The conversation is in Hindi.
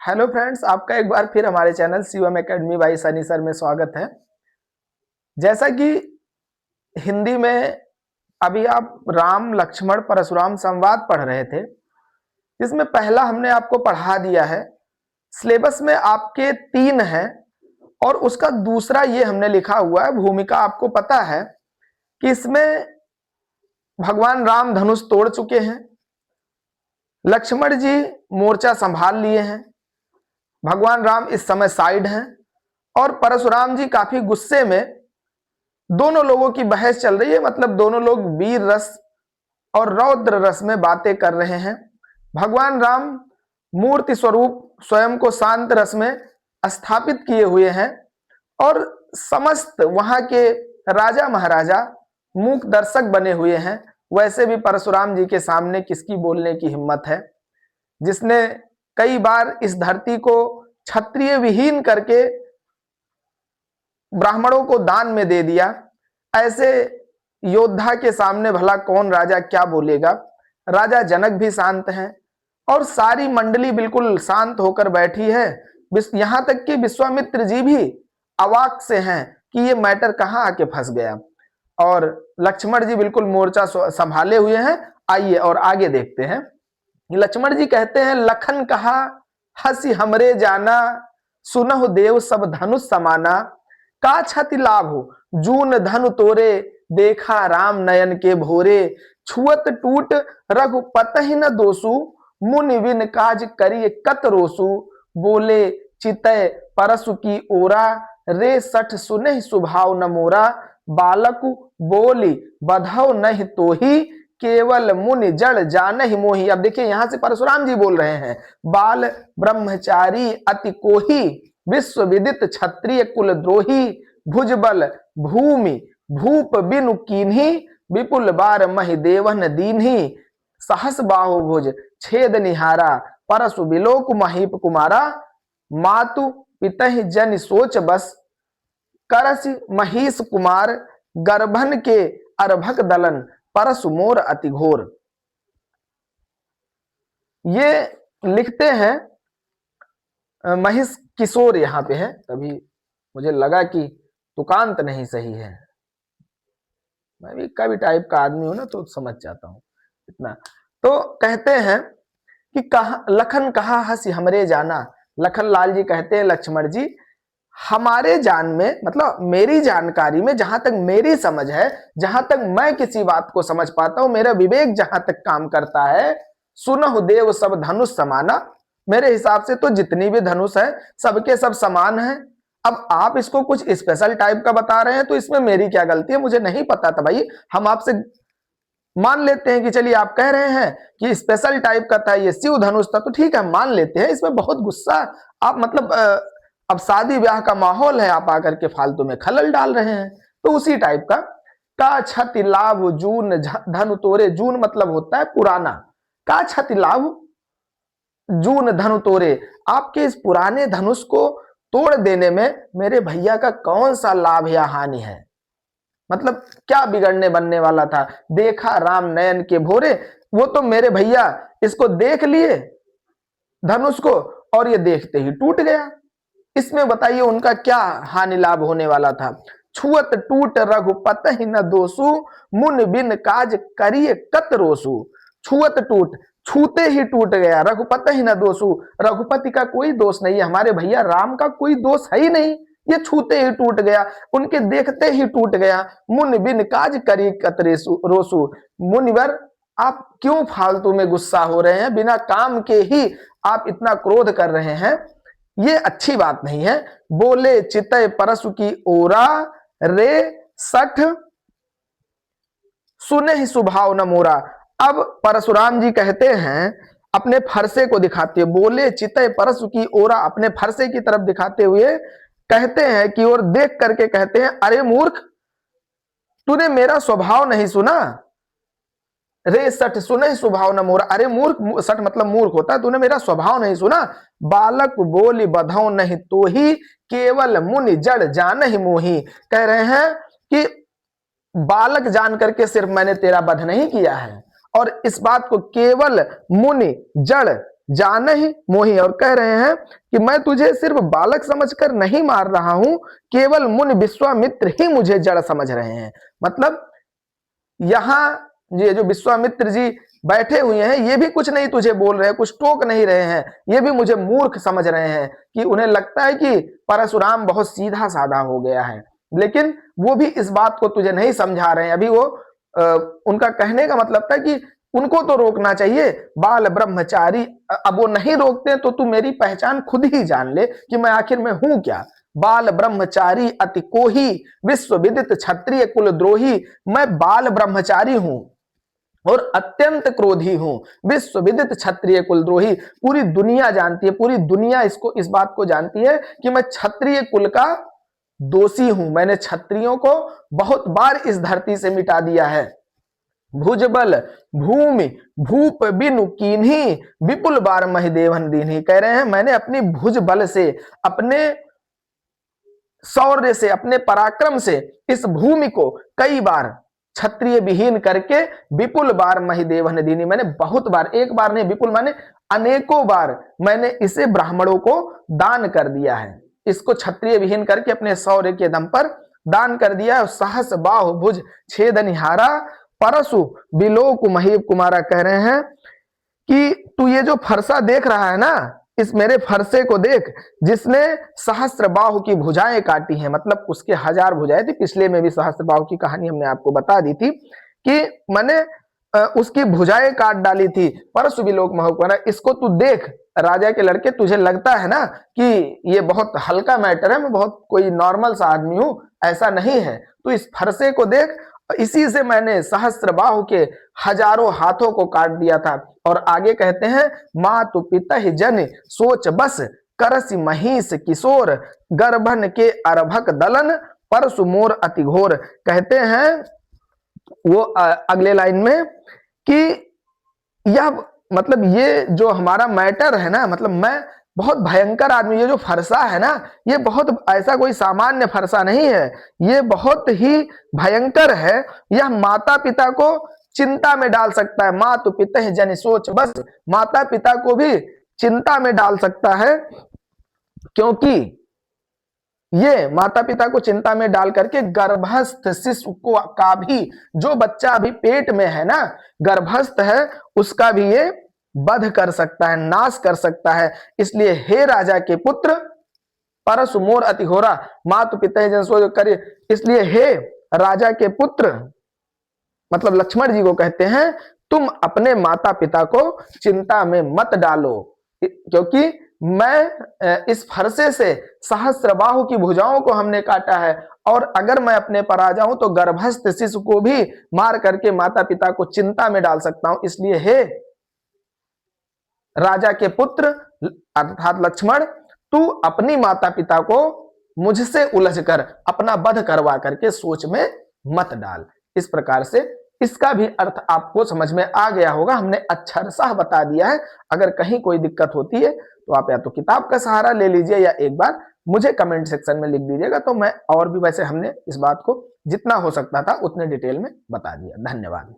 हेलो फ्रेंड्स, आपका एक बार फिर हमारे channel Shivam academy by Sunny sir में स्वागत है। जैसा कि हिंदी में अभी आप राम लक्ष्मण परशुराम संवाद पढ़ रहे थे, जिसमें पहला हमने आपको पढ़ा दिया है। सिलेबस में आपके 3 हैं और उसका दूसरा ये हमने लिखा हुआ है। भूमिका आपको पता है कि इसमें भगवान राम धनुष तोड़ चुके हैं, लक्ष्मण जी मोर्चा संभाल लिए हैं, भगवान राम इस समय साइड हैं और परशुराम जी काफी गुस्से में। दोनों लोगों की बहस चल रही है, मतलब दोनों लोग वीर रस और रौद्र रस में बातें कर रहे हैं। भगवान राम मूर्ति स्वरूप स्वयं को शांत रस में स्थापित किए हुए हैं और समस्त वहां के राजा महाराजा मूक दर्शक बने हुए हैं। वैसे भी परशुराम जी के सामने किसकी बोलने की हिम्मत है, जिसने कई बार इस धरती को क्षत्रिय विहीन करके ब्राह्मणों को दान में दे दिया। ऐसे योद्धा के सामने भला कौन राजा क्या बोलेगा। राजा जनक भी शांत हैं और सारी मंडली बिल्कुल शांत होकर बैठी है। यहां तक कि विश्वामित्र जी भी अवाक से हैं कि ये मैटर कहां आके फंस गया। और लक्ष्मण जी बिल्कुल मोर्चा संभाले हुए हैं। आइए और आगे देखते हैं। लक्ष्मण जी कहते हैं, लखन कहा हंसी हमरे जाना, सुनहु देव सब धनुष समाना, का छति लाभ जून धनु तोरे, देखा राम नयन के भोरे, छुअत टूट रघुपति न दोसु, मुनि विन काज करिए कत रोसु, बोले चितय परसु की ओरा, रे सठ सुनहि सुभाव न मोरा, बालक बोली बधौ नहीं तोही, केवल मुनि जड़ जानहि मोही। अब देखिए यहां से परशुराम जी बोल रहे हैं, बाल ब्रह्मचारी अति कोही, विश्व विदित क्षत्रिय कुल द्रोही, भुजबल भूमि भूप बिनु कीन्ही, विपुल बार महि देवन दीन्ही, सहस बाहु भुज छेद निहारा, परसु बिलोक महीप कुमारा, मातु पितहि जन सोच बस, करस महिष कुमार, गर्भन के अर्भक दलन, परसु मोर अति घोर। ये लिखते हैं महिष किशोर, यहां पे है, तभी मुझे लगा कि तुकांत नहीं सही है। मैं भी कभी टाइप का आदमी हूं ना, तो समझ जाता हूं इतना। तो कहते हैं कि लखन कहा हंसी हमरे जाना। लखन लाल जी कहते हैं, लक्ष्मण जी हमारे जान में, मतलब मेरी जानकारी में, जहां तक मेरी समझ है, जहां तक मैं किसी बात को समझ पाता हूं, मेरा विवेक जहां तक काम करता है, सुनहु देव सब धनुष समाना। मेरे हिसाब से तो जितनी भी धनुष है सबके सब समान है। अब आप इसको कुछ स्पेशल टाइप का बता रहे हैं, तो इसमें मेरी क्या गलती है? मुझे नहीं पता था भाई। हम आपसे मान लेते हैं कि चलिए आप कह रहे हैं कि स्पेशल टाइप का था, ये शिव धनुष था, तो ठीक है मान लेते हैं। इसमें बहुत गुस्सा आप, मतलब अब शादी ब्याह का माहौल है, आप आकर के फालतू में खलल डाल रहे हैं। तो उसी टाइप का क्षति लाभ जून धनु तोरे। जून मतलब होता है पुराना। का क्षति लाभ जून धनु तोरे, आपके इस पुराने धनुष को तोड़ देने में मेरे भैया का कौन सा लाभ या हानि है? मतलब क्या बिगड़ने बनने वाला था? देखा राम नयन के भोरे, वो तो मेरे भैया इसको देख लिए धनुष को और ये देखते ही टूट गया। इसमें बताइए उनका क्या हानि लाभ होने वाला था? छुअत टूट रघुपति न दोसु, मुन बिन काज करिए कत रोसु। छुअत टूट, छूते ही टूट गया। रघुपति न दोसु, रघुपति का कोई दोष नहीं है, हमारे भैया राम का कोई दोष है ही नहीं। ये छूते ही टूट गया, उनके देखते ही टूट गया। मुन बिन काज करी कत रोसु। मुनिवर आप क्यों फालतू में गुस्सा हो रहे हैं? बिना काम के ही आप इतना क्रोध कर रहे हैं, ये अच्छी बात नहीं है। बोले चितय परसु की ओरा, रे सठ सुने ही सुभाव न मोरा। अब परशुराम जी कहते हैं, अपने फरसे को दिखाते हुए, बोले चितय परसु की ओरा, अपने फरसे की तरफ दिखाते हुए कहते हैं कि, और देख करके कहते हैं, अरे मूर्ख, तूने मेरा स्वभाव नहीं सुना। रे सठ सुने स्वभाव न मोरा। अरे मूर्ख, सठ मतलब मूर्ख होता है, तूने मेरा स्वभाव नहीं सुना। बालक बोली बधौ नहीं तो ही, केवल मुनि जड़ जान ही मोही। कह रहे हैं कि बालक जान करके सिर्फ मैंने तेरा वध नहीं किया है, और इस बात को केवल मुनि जड़ जान ही मोही, और कह रहे हैं कि मैं तुझे सिर्फ बालक समझकर नहीं मार रहा हूं, केवल मुनि विश्वामित्र ही मुझे जड़ समझ रहे हैं। मतलब यहां ये जो विश्वामित्र जी बैठे हुए हैं, ये भी कुछ नहीं तुझे बोल रहे हैं, कुछ टोक नहीं रहे हैं, ये भी मुझे मूर्ख समझ रहे हैं, कि उन्हें लगता है कि परशुराम बहुत सीधा साधा हो गया है, लेकिन वो भी इस बात को तुझे नहीं समझा रहे हैं। अभी वो उनका कहने का मतलब था कि उनको तो रोकना चाहिए, बाल ब्रह्मचारी। अब वो नहीं रोकते तो तू मेरी पहचान खुद ही जान ले कि मैं आखिर में हूं क्या। बाल ब्रह्मचारी अति कोही, विश्व विदित क्षत्रिय कुलद्रोही। मैं बाल ब्रह्मचारी हूं और अत्यंत क्रोधी हूं, विश्व विदित क्षत्रिय कुलद्रोही। पूरी दुनिया जानती है, पूरी दुनिया इस बात को जानती है कि मैं क्षत्रिय कुल का दोषी हूं। मैंने क्षत्रियों को बहुत बार इस धरती से मिटा दिया है। भुजबल भूमि भूप बिनु कीन्ही, विपुल बार महिदेवन दीन्ही। कह रहे हैं मैंने अपनी भुज बल से, अपने शौर्य से, अपने पराक्रम से इस भूमि को कई बार क्षत्रिय विहीन करके विपुल बार महिदेवन दीनी, मैंने बहुत बार, एक बार नहीं, विपुल माने अनेकों बार मैंने इसे ब्राह्मणों को दान कर दिया है। इसको क्षत्रिय विहीन करके अपने शौर्य के दम पर दान कर दिया है। सहस बाहु भुज छेदनिहारा, परशु बिलोक महीप कुमारा। कह रहे हैं कि तू ये जो फरसा देख रहा है ना, इस मेरे फरसे को देख, जिसने सहस्त्र बाहु की भुजाएं काटी हैं, मतलब उसके 1000 भुजाएं थी। पिछले में भी सहस्त्र बाहु की कहानी हमने आपको बता दी थी कि मैंने उसकी भुजाएं काट डाली थी। परशु बिलोक महीप कुमारा, इसको तू देख, राजा के लड़के, तुझे लगता है ना कि ये बहुत हल्का मैटर है, मैं बहुत कोई नॉर्मल सा आदमी हूं, ऐसा नहीं है। तो इस फरसे को देख, इसी से मैंने सहस्त्रबाहु के हजारों हाथों को काट दिया था। और आगे कहते हैं मातु पिता जन सोच बस, करसी महिष किशोर, गर्भन के अरभक दलन, परसु मोर अति घोर। कहते हैं वो अगले लाइन में कि यह मतलब ये जो हमारा मैटर है ना, मतलब मैं बहुत भयंकर आदमी, ये जो फरसा है ना, ये बहुत ऐसा कोई सामान्य फरसा नहीं है, ये बहुत ही भयंकर है। यह माता पिता को चिंता में डाल सकता है। मातु पिता जन सोच बस, माता पिता को भी चिंता में डाल सकता है, क्योंकि ये माता पिता को चिंता में डाल करके गर्भस्थ शिशु को का भी, जो बच्चा अभी पेट में है ना, गर्भस्थ है, उसका भी ये वध कर सकता है, नाश कर सकता है। इसलिए हे राजा के पुत्र, परसु मोर अति घोरा, मातु पिता जन सो करे। इसलिए हे राजा के पुत्र, मतलब लक्ष्मण जी को कहते हैं, तुम अपने माता पिता को चिंता में मत डालो, क्योंकि मैं इस फरसे से सहस्त्रबाहु की भुजाओं को हमने काटा है, और अगर मैं अपने पर आ जाऊं तो गर्भस्थ शिशु को भी मार करके माता पिता को चिंता में डाल सकता हूं। इसलिए हे राजा के पुत्र अर्थात लक्ष्मण, तू अपनी माता पिता को मुझसे उलझ कर अपना वध करवा करके सोच में मत डाल। इस प्रकार से इसका भी अर्थ आपको समझ में आ गया होगा, हमने अक्षरशः बता दिया है। अगर कहीं कोई दिक्कत होती है तो आप या तो किताब का सहारा ले लीजिए, या एक बार मुझे कमेंट सेक्शन में लिख दीजिएगा, तो मैं और भी, वैसे हमने इस बात को जितना हो सकता था उतने डिटेल में बता दिया। धन्यवाद।